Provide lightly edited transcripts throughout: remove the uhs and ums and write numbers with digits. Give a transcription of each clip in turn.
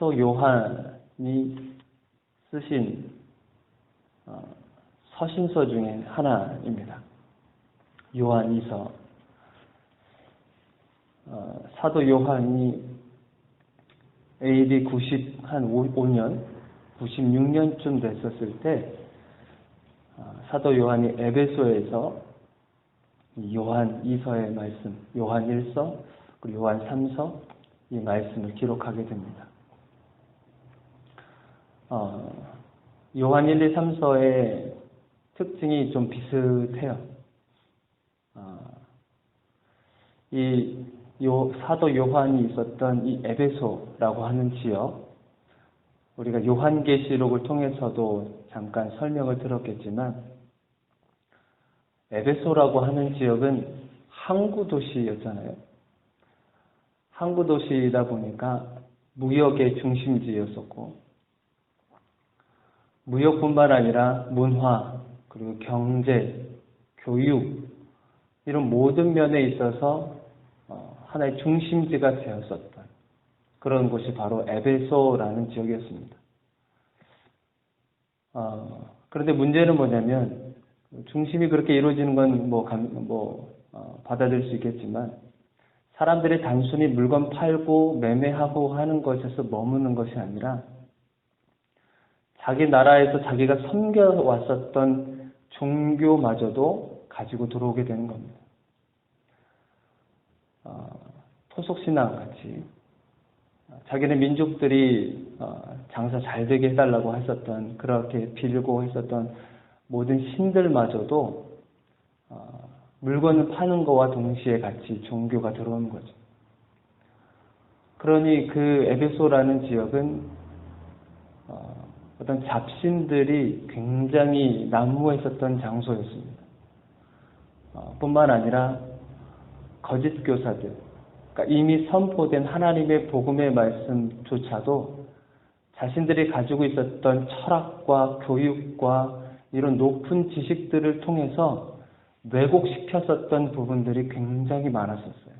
사도 요한이 쓰신 서신서 중에 하나입니다. 요한이서. 사도 요한이 AD 95년, 96년쯤 됐었을 때 사도 요한이 에베소에서 요한 2서의 말씀, 요한 1서, 그리고 요한 3서 이 말씀을 기록하게 됩니다. 요한 1, 2, 3서의 특징이 좀 비슷해요. 사도 요한이 있었던 이 에베소라고 하는 지역, 우리가 요한계시록을 통해서도 잠깐 설명을 들었겠지만, 에베소라고 하는 지역은 항구 도시였잖아요. 항구 도시이다 보니까 무역의 중심지였었고, 무역뿐만 아니라 문화, 그리고 경제, 교육, 이런 모든 면에 있어서 하나의 중심지가 되었었던 그런 곳이 바로 에베소라는 지역이었습니다. 그런데 문제는 뭐냐면, 중심이 그렇게 이루어지는 건 받아들일 수 있겠지만, 사람들이 단순히 물건 팔고 매매하고 하는 것에서 머무는 것이 아니라 자기 나라에서 자기가 섬겨왔었던 종교마저도 가지고 들어오게 되는 겁니다. 토속신앙 같이 자기네 민족들이 장사 잘 되게 해달라고 했었던, 그렇게 빌고 했었던 모든 신들마저도 물건을 파는 것과 동시에 같이 종교가 들어오는 거죠. 그러니 그 에베소라는 지역은 어떤 잡신들이 굉장히 난무했었던 장소였습니다. 뿐만 아니라 거짓 교사들, 그러니까 이미 선포된 하나님의 복음의 말씀조차도 자신들이 가지고 있었던 철학과 교육과 이런 높은 지식들을 통해서 왜곡시켰었던 부분들이 굉장히 많았었어요.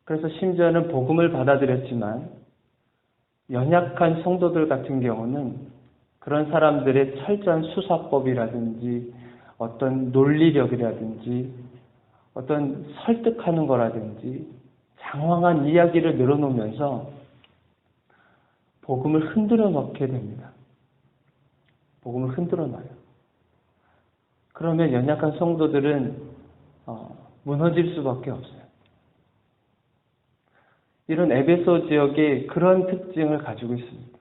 그래서 심지어는 복음을 받아들였지만 연약한 성도들 같은 경우는 그런 사람들의 철저한 수사법이라든지 어떤 논리력이라든지 어떤 설득하는 거라든지 장황한 이야기를 늘어놓으면서 복음을 흔들어 놓게 됩니다. 복음을 흔들어 놔요. 그러면 연약한 성도들은 무너질 수밖에 없어요. 이런 에베소 지역이 그런 특징을 가지고 있습니다.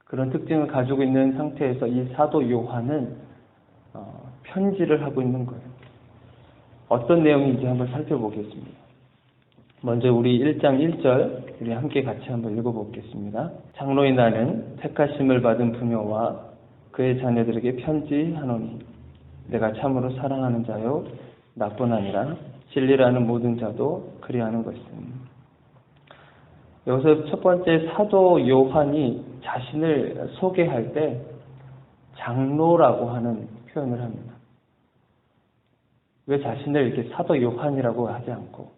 그런 특징을 가지고 있는 상태에서 이 사도 요한은 편지를 하고 있는 거예요. 어떤 내용인지 한번 살펴보겠습니다. 먼저 우리 1장 1절 우리 함께 같이 한번 읽어보겠습니다. 장로인 나는 택하심을 받은 부녀와 그의 자녀들에게 편지하노니 내가 참으로 사랑하는 자요 나뿐 아니라 진리라는 모든 자도 그리하는 것입니다. 여기서 첫 번째 사도 요한이 자신을 소개할 때 장로라고 하는 표현을 합니다. 왜 자신을 이렇게 사도 요한이라고 하지 않고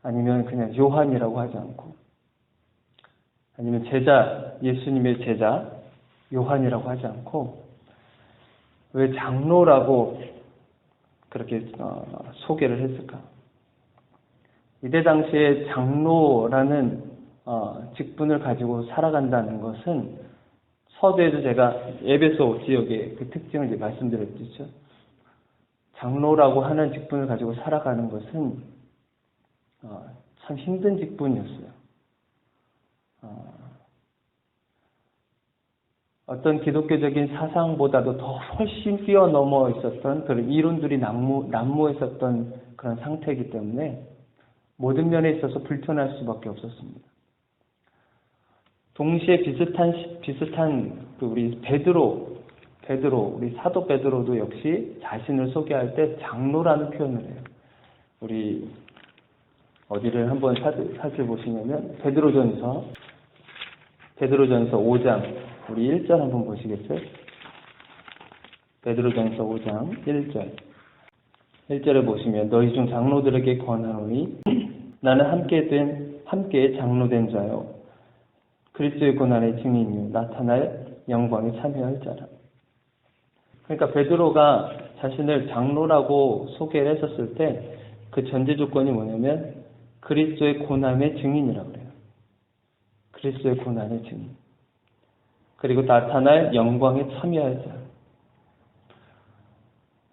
아니면 그냥 요한이라고 하지 않고 아니면 제자, 예수님의 제자 요한이라고 하지 않고 왜 장로라고 그렇게 소개를 했을까? 이때 당시에 장로라는 직분을 가지고 살아간다는 것은 서두에도 제가 에베소 지역의 그 특징을 이제 말씀드렸죠. 장로라고 하는 직분을 가지고 살아가는 것은 참 힘든 직분이었어요. 어떤 기독교적인 사상보다도 더 훨씬 뛰어넘어 있었던 그런 이론들이 난무했었던 그런 상태이기 때문에 모든 면에 있어서 불편할 수밖에 없었습니다. 동시에 비슷한 우리 우리 사도 베드로도 역시 자신을 소개할 때 장로라는 표현을 해요. 우리 어디를 한번 살펴보시냐면 베드로전서 5장 우리 1절 한번 보시겠어요? 베드로전서 5장 1절 1절에 보시면 너희 중 장로들에게 권하노니 나는 함께 된 함께 장로된 자요 그리스도의 고난의 증인이요 나타날 영광에 참여할 자라. 그러니까 베드로가 자신을 장로라고 소개를 했었을 때 그 전제 조건이 뭐냐면 그리스도의 고난의 증인이라고 그래요. 그리스도의 고난의 증인. 그리고 나타날 영광에 참여할 자.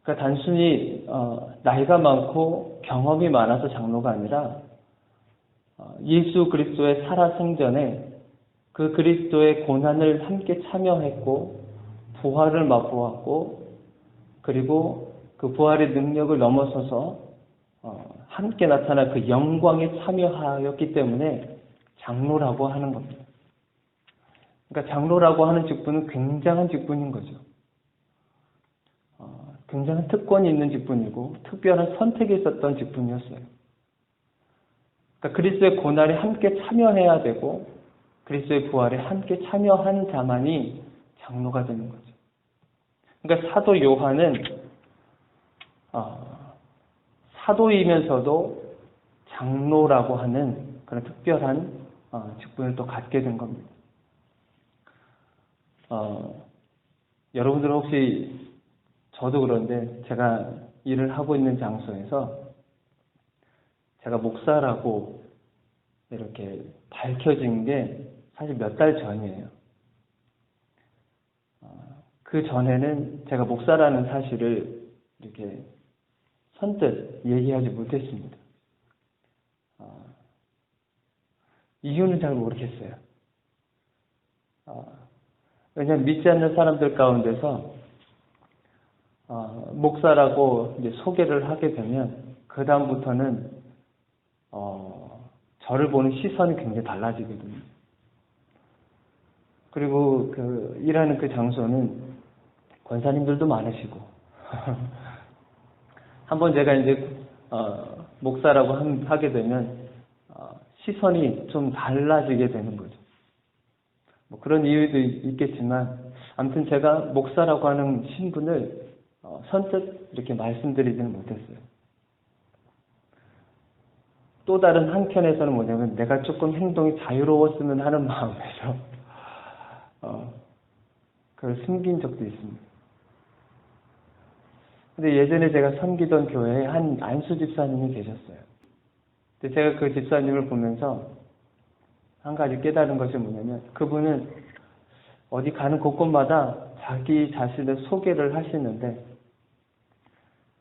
그러니까 단순히 나이가 많고 경험이 많아서 장로가 아니라 예수 그리스도의 살아 생전에 그 그리스도의 고난을 함께 참여했고 부활을 맛보았고 그리고 그 부활의 능력을 넘어서서 함께 나타날 그 영광에 참여하였기 때문에 장로라고 하는 겁니다. 그러니까 장로라고 하는 직분은 굉장한 직분인 거죠. 굉장한 특권이 있는 직분이고 특별한 선택이 있었던 직분이었어요. 그러니까 그리스도의 고난에 함께 참여해야 되고 그리스도의 부활에 함께 참여한 자만이 장로가 되는 거죠. 그러니까 사도 요한은 사도이면서도 장로라고 하는 그런 특별한 직분을 또 갖게 된 겁니다. 여러분들은 혹시 저도 그런데 제가 일을 하고 있는 장소에서 제가 목사라고 이렇게 밝혀진 게 사실 몇 달 전이에요. 그 전에는 제가 목사라는 사실을 이렇게 선뜻 얘기하지 못했습니다. 이유는 잘 모르겠어요. 왜냐하면 믿지 않는 사람들 가운데서 목사라고 이제 소개를 하게 되면 그 다음부터는 저를 보는 시선이 굉장히 달라지거든요. 그리고 일하는 그 장소는 권사님들도 많으시고 한번 제가 이제 목사라고 하게 되면 시선이 좀 달라지게 되는 거죠. 뭐 그런 이유도 있겠지만 아무튼 제가 목사라고 하는 신분을 선뜻 이렇게 말씀드리지는 못했어요. 또 다른 한켠에서는 뭐냐면 내가 조금 행동이 자유로웠으면 하는 마음에서 그걸 숨긴 적도 있습니다. 근데 예전에 제가 섬기던 교회에 한 안수 집사님이 계셨어요. 근데 제가 그 집사님을 보면서 한 가지 깨달은 것이 뭐냐면 그분은 어디 가는 곳곳마다 자기 자신을 소개를 하시는데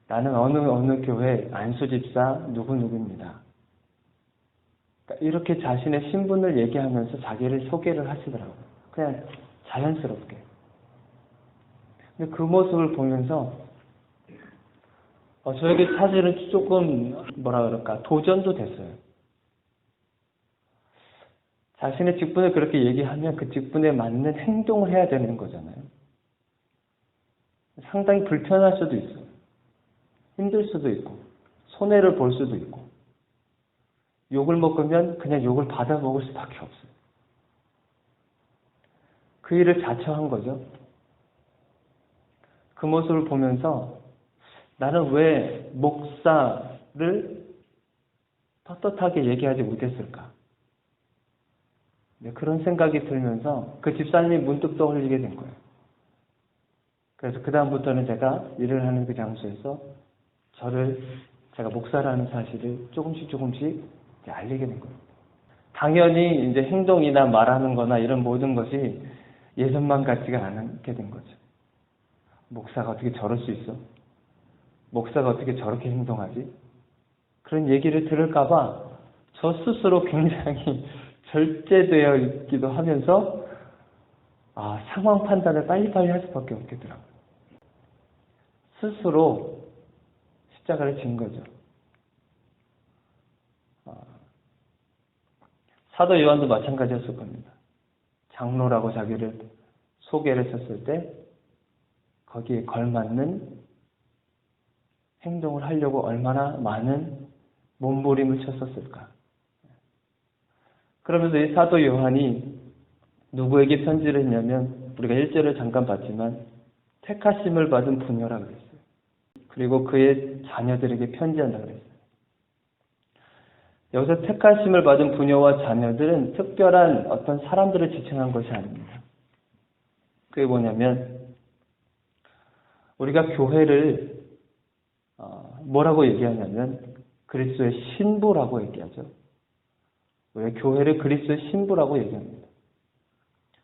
나는 어느 교회 안수 집사 누구누구입니다. 그러니까 이렇게 자신의 신분을 얘기하면서 자기를 소개를 하시더라고요. 그냥 자연스럽게. 근데 그 모습을 보면서 저에게 사실은 조금 도전도 됐어요. 자신의 직분을 그렇게 얘기하면 그 직분에 맞는 행동을 해야 되는 거잖아요. 상당히 불편할 수도 있어요. 힘들 수도 있고 손해를 볼 수도 있고 욕을 먹으면 그냥 욕을 받아 먹을 수밖에 없어요. 그 일을 자처한 거죠. 그 모습을 보면서 나는 왜 목사를 떳떳하게 얘기하지 못했을까? 그런 생각이 들면서 그 집사님이 문득 떠올리게 된 거예요. 그래서 그 다음부터는 제가 일을 하는 그 장소에서 제가 목사라는 사실을 조금씩 이제 알리게 된 거예요. 당연히 이제 행동이나 말하는 거나 이런 모든 것이 예전만 같지가 않게 된 거죠. 목사가 어떻게 저럴 수 있어? 목사가 어떻게 저렇게 행동하지? 그런 얘기를 들을까봐 저 스스로 굉장히 절제되어 있기도 하면서 상황 판단을 빨리빨리 할 수밖에 없겠더라고요. 스스로 십자가를 진 거죠. 사도 요한도 마찬가지였을 겁니다. 장로라고 자기를 소개를 했었을 때 거기에 걸맞는 행동을 하려고 얼마나 많은 몸부림을 쳤었을까. 그러면서 이 사도 요한이 누구에게 편지를 했냐면 우리가 1절을 잠깐 봤지만 택하심을 받은 부녀라 그랬어요. 그리고 그의 자녀들에게 편지한다 그랬어요. 여기서 택하심을 받은 부녀와 자녀들은 특별한 어떤 사람들을 지칭한 것이 아닙니다. 그게 뭐냐면 우리가 교회를 뭐라고 얘기하냐면 그리스도의 신부라고 얘기하죠. 우리가 교회를 그리스도의 신부라고 얘기합니다.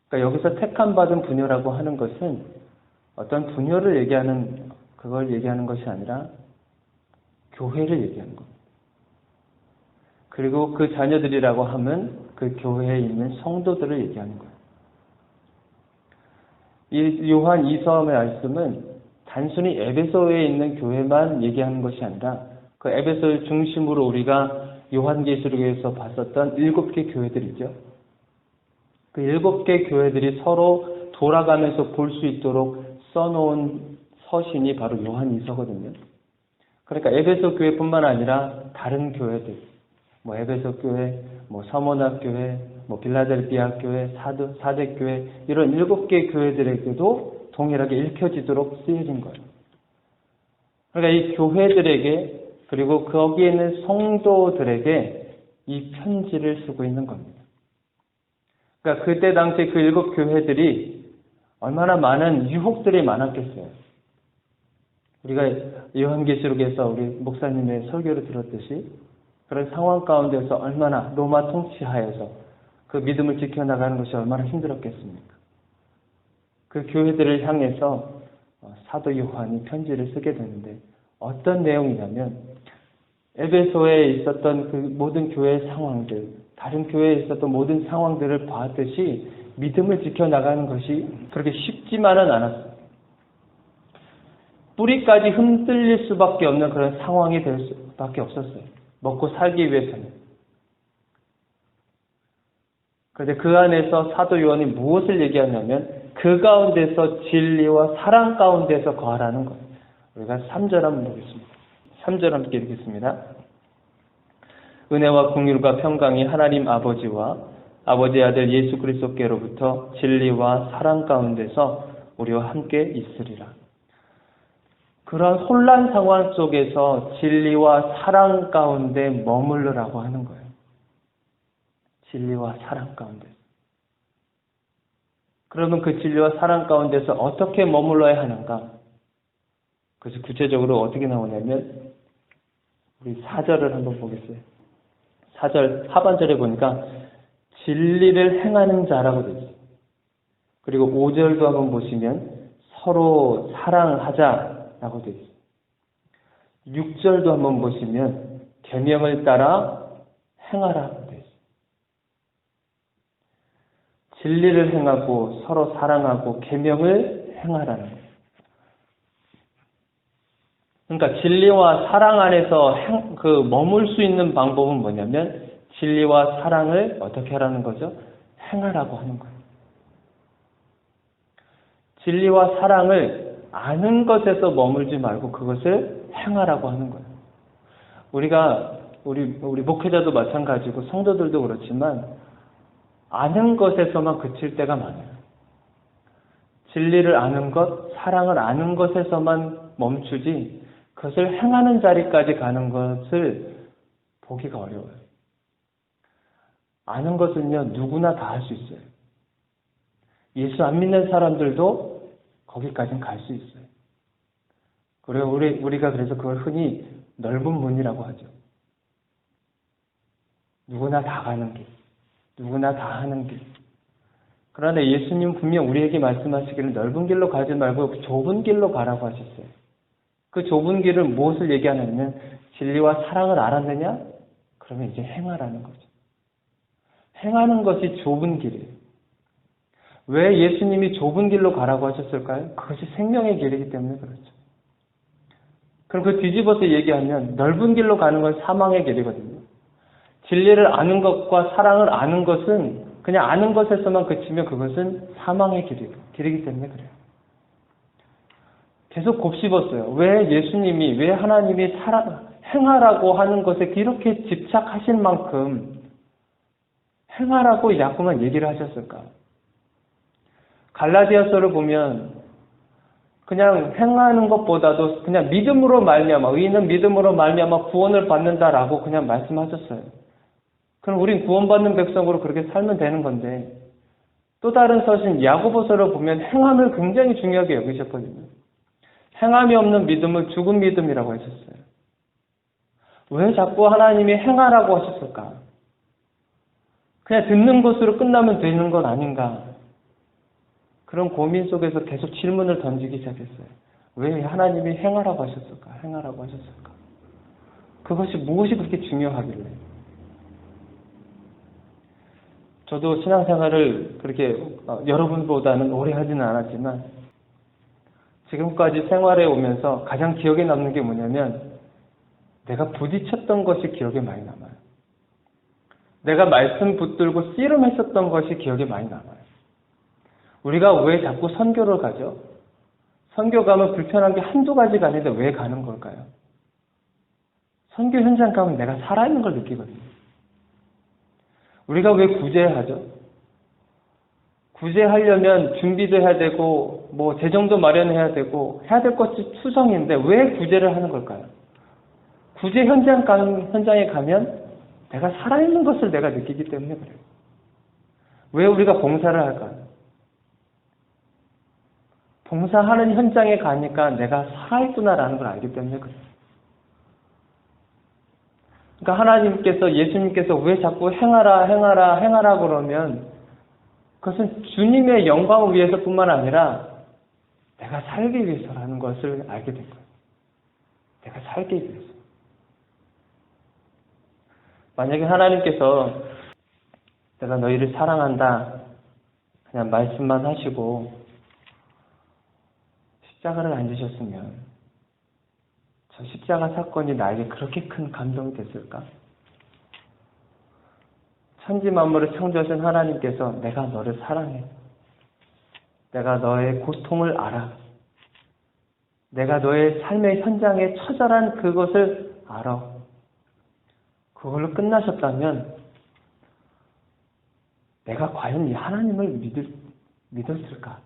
그러니까 여기서 택함 받은 부녀라고 하는 것은 어떤 부녀를 얘기하는 그걸 얘기하는 것이 아니라 교회를 얘기하는 겁니다. 그리고 그 자녀들이라고 하면 그 교회에 있는 성도들을 얘기하는 거예요. 이 요한 2서의 말씀은 단순히 에베소에 있는 교회만 얘기하는 것이 아니라 그 에베소를 중심으로 우리가 요한계시록에서 봤었던 7개 교회들이죠. 그 7개 교회들이 서로 돌아가면서 볼 수 있도록 써놓은 서신이 바로 요한 2서거든요. 그러니까 에베소 교회뿐만 아니라 다른 교회들, 에베소 교회, 서모나 교회, 빌라델비아 교회, 사대 교회 이런 7개 교회들에게도 동일하게 읽혀지도록 쓰여진 거예요. 그러니까 이 교회들에게 그리고 거기에 있는 성도들에게 이 편지를 쓰고 있는 겁니다. 그러니까 그때 당시 그 7교회들이 얼마나 많은 유혹들이 많았겠어요. 우리가 요한계시록에서 우리 목사님의 설교를 들었듯이 그런 상황 가운데서 얼마나 로마 통치하에서 그 믿음을 지켜나가는 것이 얼마나 힘들었겠습니까? 그 교회들을 향해서 사도 요한이 편지를 쓰게 되는데 어떤 내용이냐면 에베소에 있었던 그 모든 교회의 상황들, 다른 교회에 있었던 모든 상황들을 봤듯이 믿음을 지켜나가는 것이 그렇게 쉽지만은 않았어요. 뿌리까지 흔들릴 수밖에 없는 그런 상황이 될 수밖에 없었어요. 먹고 살기 위해서는. 그런데 그 안에서 사도 요한이 무엇을 얘기하냐면 그 가운데서 진리와 사랑 가운데서 거하라는 거예요. 우리가 3절 한번 보겠습니다. 3절 함께 읽겠습니다. 은혜와 긍휼과 평강이 하나님 아버지와 아버지의 아들 예수 그리스도께로부터 진리와 사랑 가운데서 우리와 함께 있으리라. 그런 혼란 상황 속에서 진리와 사랑 가운데 머물르라고 하는 거예요. 진리와 사랑 가운데. 그러면 그 진리와 사랑 가운데서 어떻게 머물러야 하는가? 그래서 구체적으로 어떻게 나오냐면 우리 4절을 한번 보겠어요. 4절 하반절에 보니까 진리를 행하는 자라고 되어 있어요. 그리고 5절도 한번 보시면 서로 사랑하자라고 되어 있어요. 6절도 한번 보시면 계명을 따라 행하라고 되어 있어요. 진리를 행하고 서로 사랑하고 계명을 행하라는 거예요. 그러니까 진리와 사랑 안에서 머물 수 있는 방법은 뭐냐면 진리와 사랑을 어떻게 하라는 거죠? 행하라고 하는 거예요. 진리와 사랑을 아는 것에서 머물지 말고 그것을 행하라고 하는 거예요. 우리 목회자도 마찬가지고 성도들도 그렇지만 아는 것에서만 그칠 때가 많아요. 진리를 아는 것, 사랑을 아는 것에서만 멈추지 그것을 행하는 자리까지 가는 것을 보기가 어려워요. 아는 것은요, 누구나 다 할 수 있어요. 예수 안 믿는 사람들도 거기까지는 갈 수 있어요. 그리고 우리가 그래서 그걸 흔히 넓은 문이라고 하죠. 누구나 다 가는 길, 누구나 다 하는 길. 그런데 예수님 분명 우리에게 말씀하시기를 넓은 길로 가지 말고 좁은 길로 가라고 하셨어요. 그 좁은 길은 무엇을 얘기하냐면 진리와 사랑을 알았느냐? 그러면 이제 행하라는 거죠. 행하는 것이 좁은 길이에요. 왜 예수님이 좁은 길로 가라고 하셨을까요? 그것이 생명의 길이기 때문에 그렇죠. 그럼 그 뒤집어서 얘기하면 넓은 길로 가는 건 사망의 길이거든요. 진리를 아는 것과 사랑을 아는 것은 그냥 아는 것에서만 그치면 그것은 사망의 길이기 때문에 그래요. 계속 곱씹었어요. 왜 하나님이 행하라고 하는 것에 이렇게 집착하신 만큼 행하라고 자꾸만 얘기를 하셨을까? 갈라디아서를 보면 그냥 행하는 것보다도 그냥 믿음으로 말미암아 의인은 믿음으로 말미암아 구원을 받는다라고 그냥 말씀하셨어요. 그럼 우린 구원받는 백성으로 그렇게 살면 되는 건데, 또 다른 서신 야고보서를 보면 행함을 굉장히 중요하게 여기셨거든요. 행함이 없는 믿음은 죽은 믿음이라고 하셨어요. 왜 자꾸 하나님이 행하라고 하셨을까? 그냥 듣는 것으로 끝나면 되는 건 아닌가? 그런 고민 속에서 계속 질문을 던지기 시작했어요. 왜 하나님이 행하라고 하셨을까? 행하라고 하셨을까? 그것이 무엇이 그렇게 중요하길래? 저도 신앙생활을 그렇게 여러분보다는 오래 하지는 않았지만 지금까지 생활해 오면서 가장 기억에 남는 게 뭐냐면 내가 부딪혔던 것이 기억에 많이 남아요. 내가 말씀 붙들고 씨름했었던 것이 기억에 많이 남아요. 우리가 왜 자꾸 선교를 가죠? 선교 가면 불편한 게 한두 가지가 아닌데 왜 가는 걸까요? 선교 현장 가면 내가 살아있는 걸 느끼거든요. 우리가 왜 구제하죠? 구제하려면 준비도 해야 되고 뭐 재정도 마련해야 되고 해야 될 것이 투성인데 왜 구제를 하는 걸까요? 구제 현장에 가면 내가 살아있는 것을 내가 느끼기 때문에 그래요. 왜 우리가 봉사를 할까요? 봉사하는 현장에 가니까 내가 살아있구나라는 걸 알기 때문에 그래요. 그러니까 하나님께서, 예수님께서 왜 자꾸 행하라 그러면 그것은 주님의 영광을 위해서뿐만 아니라 내가 살기 위해서라는 것을 알게 된 거예요. 내가 살기 위해서. 만약에 하나님께서 내가 너희를 사랑한다 그냥 말씀만 하시고 십자가를 안 지셨으면 저 십자가 사건이 나에게 그렇게 큰 감동이 됐을까? 천지 만물을 창조하신 하나님께서 내가 너를 사랑해. 내가 너의 고통을 알아. 내가 너의 삶의 현장에 처절한 그것을 알아. 그걸로 끝나셨다면 내가 과연 이 하나님을 믿었을까?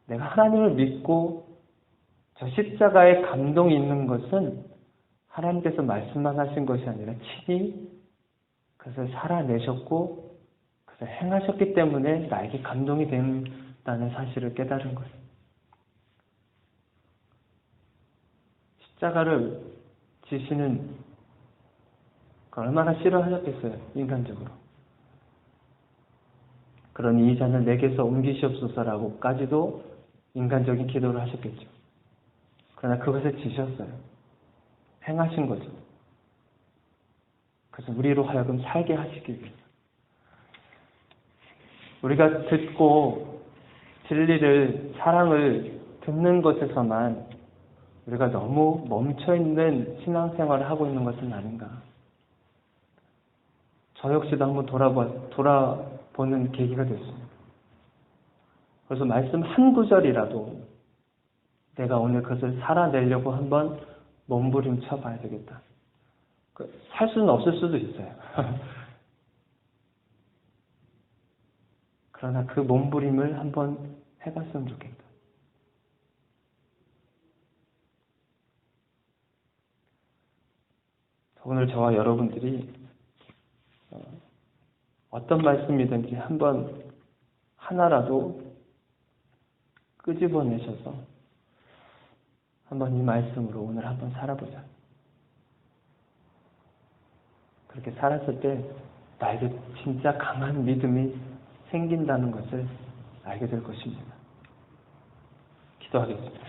내가 하나님을 믿고 저 십자가에 감동이 있는 것은 하나님께서 말씀만 하신 것이 아니라 친히 그것을 살아내셨고 그것을 행하셨기 때문에 나에게 감동이 된다는 사실을 깨달은 거예요. 십자가를 지시는 얼마나 싫어하셨겠어요, 인간적으로. 그러니 이 잔을 내게서 옮기시옵소서라고까지도 인간적인 기도를 하셨겠죠. 그러나 그것을 지셨어요. 행하신 거죠. 그래서 우리로 하여금 살게 하시기 위해서. 우리가 듣고 진리를, 사랑을 듣는 것에서만 우리가 너무 멈춰있는 신앙생활을 하고 있는 것은 아닌가. 저 역시도 한번 돌아보는 계기가 됐습니다. 그래서 말씀 한 구절이라도 내가 오늘 그것을 살아내려고 한번 몸부림쳐 봐야 되겠다. 살 수는 없을 수도 있어요. 그러나 그 몸부림을 한번 해봤으면 좋겠다. 오늘 저와 여러분들이 어떤 말씀이든지 한번 하나라도 끄집어내셔서 한번 이 말씀으로 오늘 한번 살아보자. 그렇게 살았을 때 나에게 진짜 강한 믿음이 생긴다는 것을 알게 될 것입니다. 기도하겠습니다.